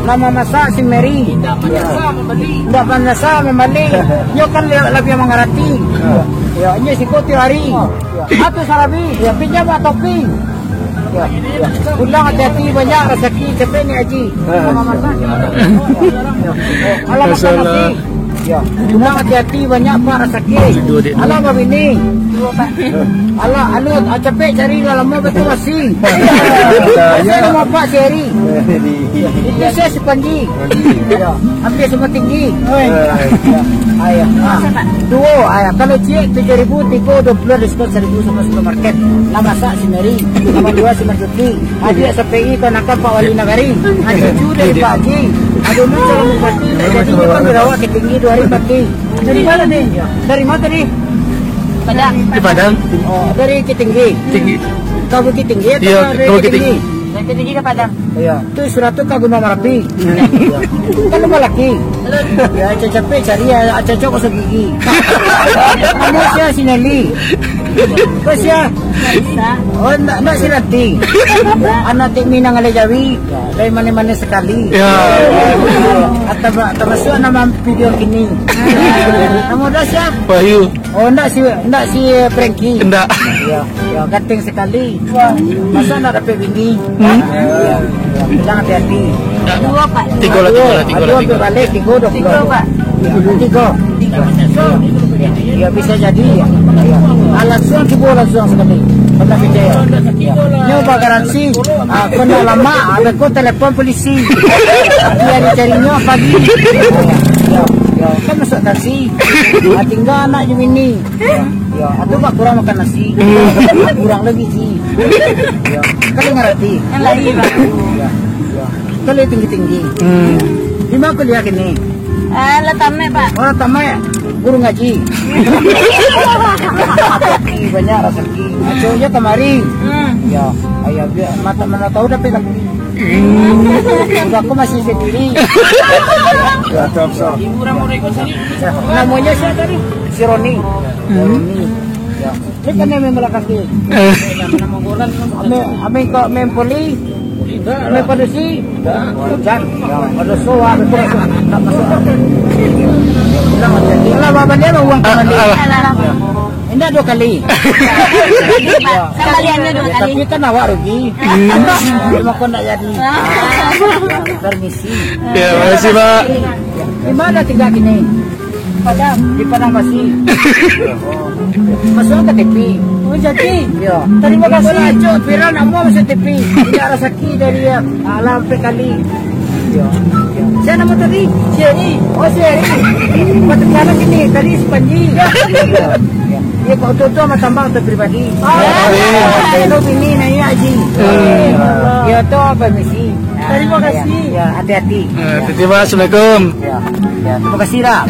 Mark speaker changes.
Speaker 1: Nama masak si Mary. Tidak manasa membeli. Yo kan lebih mengerti. Ya, ini si Koti hari. Atau Sarabi, ya pinjam atau ping. Ya, pulang hati-hati banyak rezeki cepet ni Haji. Nama masak. Alam makan nasi. Ya, pulang hati-hati banyak pak rezeki. Alam apa ini? Allah alut, cepet cari dalam betul masih. Saya nama Pak Seri. Itu saya si Panji. Hampir semua tinggi. Ayah. Dua ayah. Kalau cik 7.000, 3 diskon 1.000 sama supermarket. Nama sak si Mary. Nama dua si Marjuki. Adik SPI kau nakal Pak Wali Nagari. Cucu dari Pak Haji. Aduh lu cara mempati. Jadi kan berawak ke tinggi 2 hari mati. Dari mana nih? Dari mana tadi? Padang.
Speaker 2: Di Padang.
Speaker 1: Oh, dari Kitinggi.
Speaker 2: Tinggi.
Speaker 1: Kau Bukit Tinggi atau
Speaker 2: Iya,
Speaker 1: dari
Speaker 2: Bukit
Speaker 1: Kitinggi?
Speaker 3: Dari Tinggi ke Padang.
Speaker 1: Iya. Itu surat tu kau guna Merapi. Kan lu laki. Ya, capek cari ya, cocok kau gigi. Kamu siapa si Nelly? Kau siapa? Oh, nak si Rati. Anak tik Minang Alejawi. Dari mana-mana sekali.
Speaker 2: Ya.
Speaker 1: Termasuk nama video kini. Kamu dah siapa?
Speaker 2: Wahyu.
Speaker 1: Oh, enggak si Frankie.
Speaker 2: Enggak.
Speaker 1: Ya, ganteng sekali. Masa nak dapat bini? Ya, jangan hati-hati.
Speaker 3: Dua Pak.
Speaker 2: Tiga lah.
Speaker 1: Aduh, balik 3
Speaker 3: Pak.
Speaker 1: 3. Ya bisa jadi. Ya. Langsung langsung sekali. Pernah kejaya. Ini ubah garansi. Kena lama, ada kau telepon polisi. Dia dicarinya pagi. Ya, kan masuk nasi. Tinggal anak je ini. Ya, aduh pak kurang makan nasi. Kurang lagi sih. Ya, kali ngerti.
Speaker 3: Yang lagi Pak.
Speaker 1: Ya. Kali tinggi-tinggi. Di mana kuliah gini?
Speaker 3: Letame Pak.
Speaker 1: Oh, tamai. Guru ngaji. Banyak rezeki. Aconya kemari. Ya, ayah dia mana tahu dapat lagi. Udah aku masih sendiri. Ya, top. Namanya siapa tadi? Si Roni. Ya. Ini kan yang memang kaki. Ame kok mempoli. Ame pada si. Hujan. Pada soa. Tak masuk. Kalau bapak dia uang kembali. Ini 2 kali.
Speaker 3: Kembaliannya 2 kali.
Speaker 1: Tapi kan awak rugi. Cuma kau nak jadi. Permisi.
Speaker 2: Ya, makasih Pak.
Speaker 1: Di mana tinggal gini? Padang. Di Padang masih. Masuk ke TV. Oh jadi. Ya. Terima kasih. Cok, viral nak mau masuk TV. Tidak rezeki dari alam kali. Ya. Siapa nama tadi? Seri. Oh Seri. Macam mana gini? Tadi si Panji. Ya kau tu sama tambah untuk pribadi. Kalau ini nanya Haji. Ya tu permisi. Terima kasih. Ya hati-hati.
Speaker 2: Terima kasih. Assalamualaikum.
Speaker 1: Ya terima kasih lah.